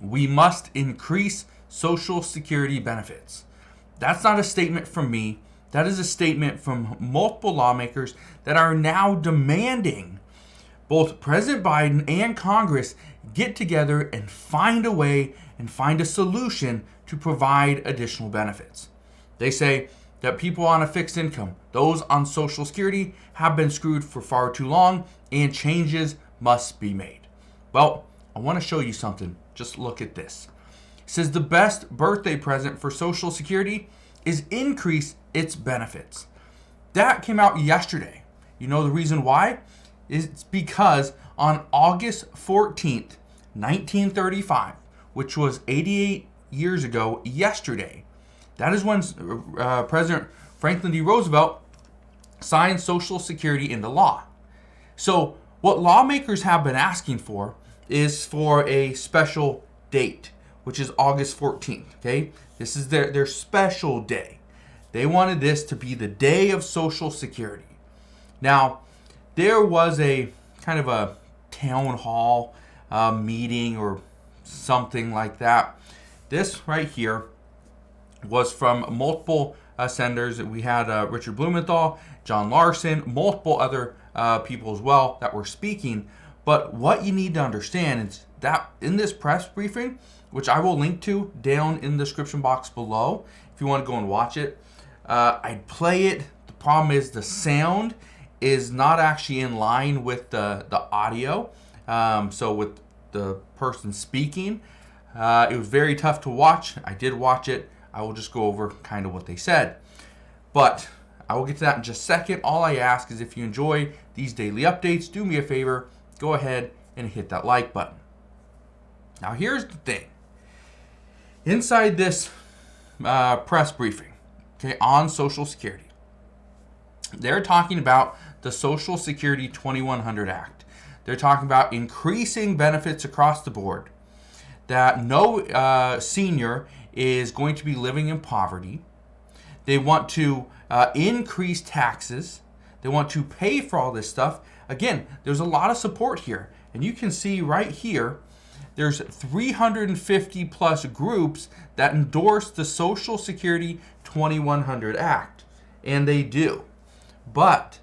We must increase Social Security benefits. That's not a statement from me. That is a statement from multiple lawmakers that are now demanding both President Biden and Congress get together and find a way and find a solution to provide additional benefits. They say that people on a fixed income, those on Social Security, have been screwed for far too long and changes must be made. Well, I want to show you something. Just look at this. It says the best birthday present for Social Security is increase its benefits. That came out yesterday. You know the reason why? It's because on August 14th, 1935, which was 88 years ago yesterday, that is when President Franklin D. Roosevelt signed Social Security into law. So what lawmakers have been asking for is for a special date, which is August 14th, okay? This is their special day. They wanted this to be the day of Social Security. Now, there was a kind of a town hall meeting or something like that. This right here was from multiple senators. We had Richard Blumenthal, John Larson, multiple other people as well that were speaking. But what you need to understand is that in this press briefing, which I will link to down in the description box below, if you want to go and watch it, I'd play it. The problem is the sound is not actually in line with the audio. So with the person speaking, it was very tough to watch. I did watch it. I will just go over kind of what they said. But I will get to that in just a second. All I ask is if you enjoy these daily updates, do me a favor, go ahead and hit that like button. Now here's the thing. Inside this press briefing, okay, on Social Security, they're talking about the Social Security 2100 Act. They're talking about increasing benefits across the board, that no senior is going to be living in poverty. They want to increase taxes. They want to pay for all this stuff. Again, there's a lot of support here. And you can see right here, there's 350 plus groups that endorse the Social Security 2100 Act. And they do. But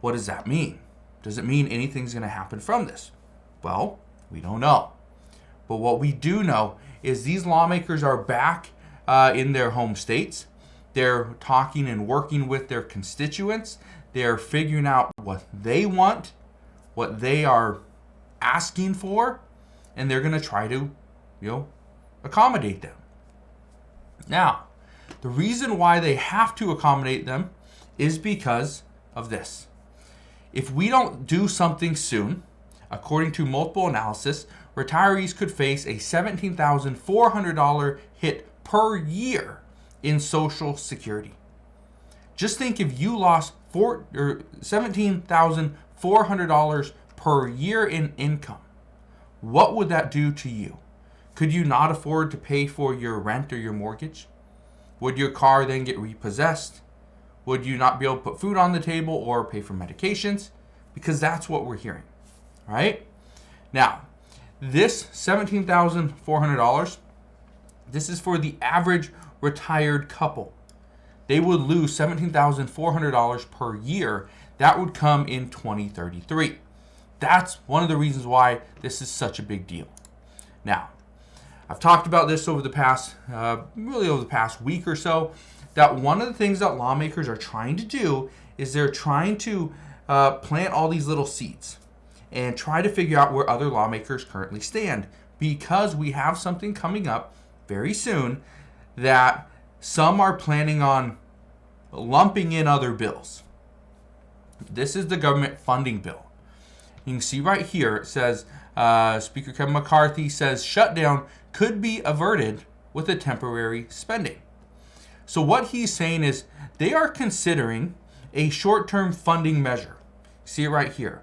what does that mean? Does it mean anything's going to happen from this? Well, we don't know. But what we do know is these lawmakers are back in their home states. They're talking and working with their constituents. They're figuring out what they want, what they are asking for, and they're going to try to, accommodate them. Now, the reason why they have to accommodate them is because of this. If we don't do something soon, according to multiple analysis, retirees could face a $17,400 hit per year in Social Security. Just think if you lost $17,400 per year in income, what would that do to you? Could you not afford to pay for your rent or your mortgage? Would your car then get repossessed? Would you not be able to put food on the table or pay for medications? Because that's what we're hearing, all right? Now, this $17,400, this is for the average retired couple. They would lose $17,400 per year. That would come in 2033. That's one of the reasons why this is such a big deal. Now, I've talked about this over the past week or so, that one of the things that lawmakers are trying to do is they're trying to plant all these little seeds and try to figure out where other lawmakers currently stand, because we have something coming up very soon that some are planning on lumping in other bills. This is the government funding bill. You can see right here, it says, Speaker Kevin McCarthy says shutdown could be averted with a temporary spending. So what he's saying is they are considering a short-term funding measure. See it right here.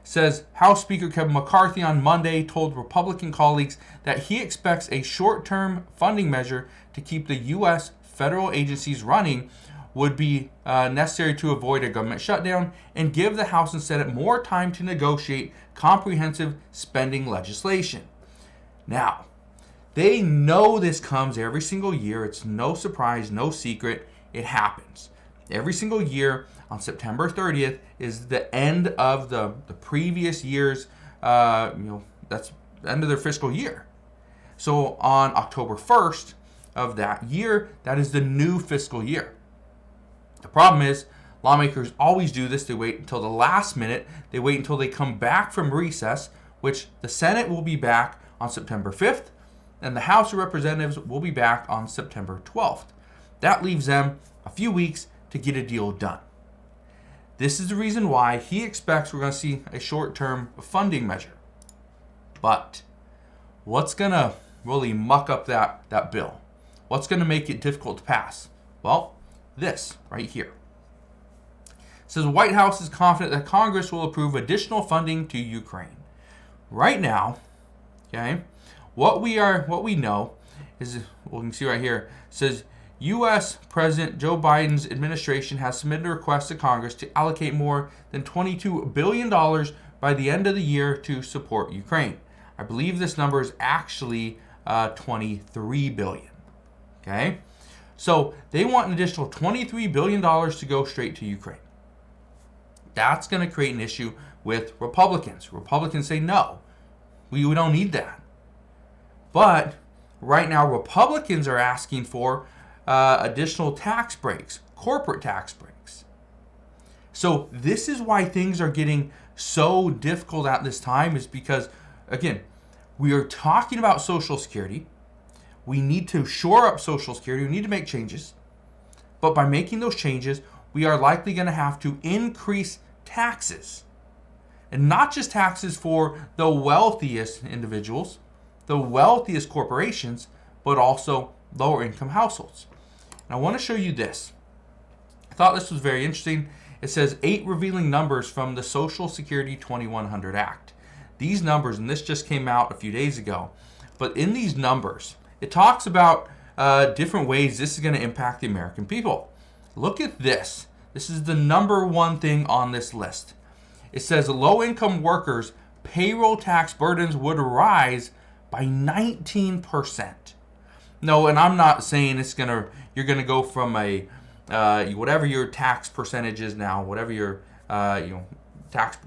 It says House Speaker Kevin McCarthy on Monday told Republican colleagues that he expects a short-term funding measure to keep the U.S. federal agencies running would be necessary to avoid a government shutdown and give the House and Senate more time to negotiate comprehensive spending legislation. Now, They know this comes every single year. It's no surprise, no secret. It happens. Every single year on September 30th is the end of the previous year's, that's the end of their fiscal year. So on October 1st of that year, that is the new fiscal year. The problem is, lawmakers always do this. They wait until the last minute. They wait until they come back from recess, which the Senate will be back on September 5th, and the House of Representatives will be back on September 12th. That leaves them a few weeks to get a deal done. This is the reason why he expects we're going to see a short-term funding measure. But what's going to really muck up that bill? What's going to make it difficult to pass? Well, this right here. It says the White House is confident that Congress will approve additional funding to Ukraine. Right now, okay, what we know is, well, you can see right here, it says U.S. President Joe Biden's administration has submitted a request to Congress to allocate more than $22 billion by the end of the year to support Ukraine. I believe this number is actually $23 billion. Okay, so they want an additional $23 billion to go straight to Ukraine. That's going to create an issue with Republicans. Republicans say no, we don't need that. But right now, Republicans are asking for additional tax breaks, corporate tax breaks. So this is why things are getting so difficult at this time, is because, again, we are talking about Social Security. We need to shore up Social Security. We need to make changes. But by making those changes, we are likely going to have to increase taxes. And not just taxes for the wealthiest individuals, the wealthiest corporations, but also lower income households. And I want to show you this. I thought this was very interesting. It says 8 revealing numbers from the Social Security 2100 Act. These numbers, and this just came out a few days ago, but in these numbers, it talks about different ways this is going to impact the American people. Look at this. This is the number one thing on this list. It says low-income workers' payroll tax burdens would rise by 19%. No, and I'm not saying you're gonna go from a whatever your tax percentage is now, whatever your tax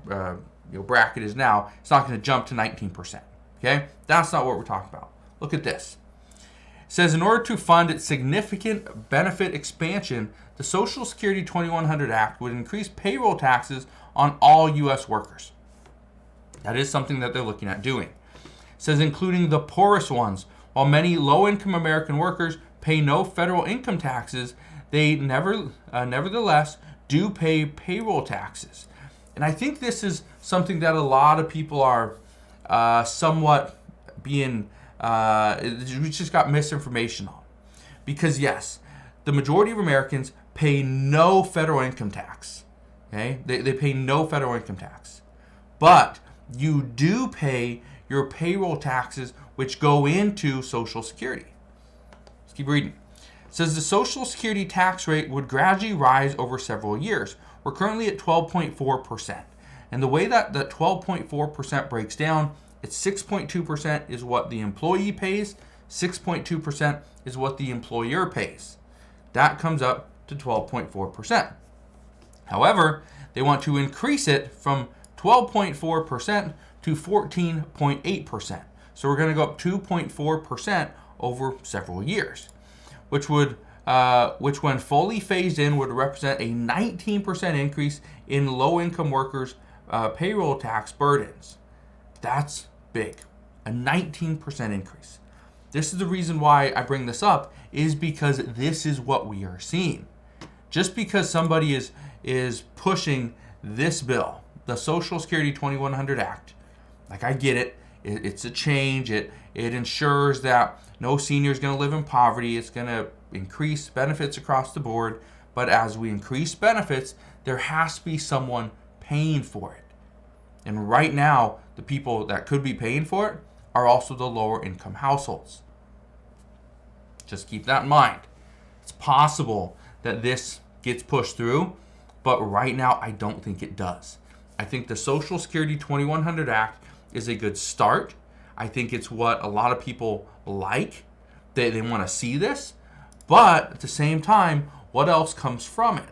bracket is now. It's not going to jump to 19%. Okay, that's not what we're talking about. Look at this. It says in order to fund its significant benefit expansion, the Social Security 2100 Act would increase payroll taxes on all U.S. workers. That is something that they're looking at doing. It says including the poorest ones. While many low-income American workers pay no federal income taxes, they nevertheless do pay payroll taxes. And I think this is something that a lot of people are somewhat being, we just got misinformation on. Because yes, the majority of Americans pay no federal income tax. Okay, they pay no federal income tax. But you do pay your payroll taxes, which go into Social Security. Let's keep reading. It says the Social Security tax rate would gradually rise over several years. We're currently at 12.4%. And the way that 12.4% breaks down, it's 6.2% is what the employee pays, 6.2% is what the employer pays. That comes up to 12.4%. However, they want to increase it from 12.4% to 14.8%. So we're going to go up 2.4% over several years, which when fully phased in would represent a 19% increase in low-income workers' payroll tax burdens. That's big, a 19% increase. This is the reason why I bring this up, is because this is what we are seeing. Just because somebody is pushing this bill, the Social Security 2100 Act, like I get it, it's a change. It ensures that no senior is going to live in poverty. It's going to increase benefits across the board. But as we increase benefits, there has to be someone paying for it. And right now, the people that could be paying for it are also the lower income households. Just keep that in mind. It's possible that this gets pushed through, but right now I don't think it does. I think the Social Security 2100 Act is a good start. I think it's what a lot of people like. They want to see this. But at the same time, what else comes from it?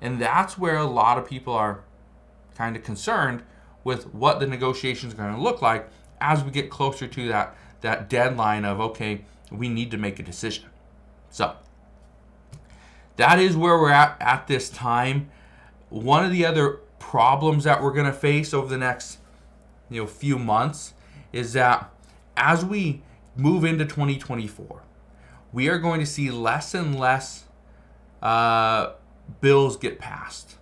And that's where a lot of people are kind of concerned with what the negotiations are going to look like as we get closer to that deadline of, okay, we need to make a decision. So that is where we're at this time. One of the other problems that we're going to face over the next few months is that as we move into 2024, we are going to see less and less bills get passed.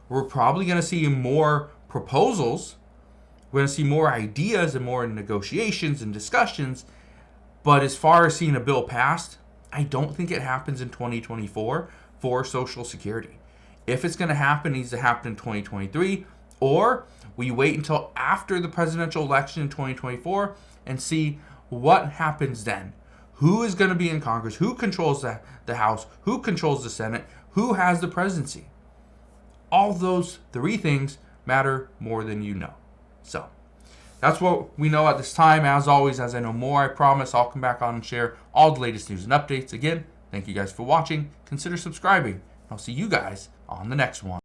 We're probably going to see more proposals. We're going to see more ideas and more negotiations and discussions. But as far as seeing a bill passed, I don't think it happens in 2024 for Social Security. If it's going to happen, it needs to happen in 2023, or we wait until after the presidential election in 2024 and see what happens then. Who is going to be in Congress? Who controls the House? Who controls the Senate? Who has the presidency? All those three things matter more than you know. So that's what we know at this time. As always, as I know more, I promise I'll come back on and share all the latest news and updates. Again, thank you guys for watching. Consider subscribing. I'll see you guys on the next one.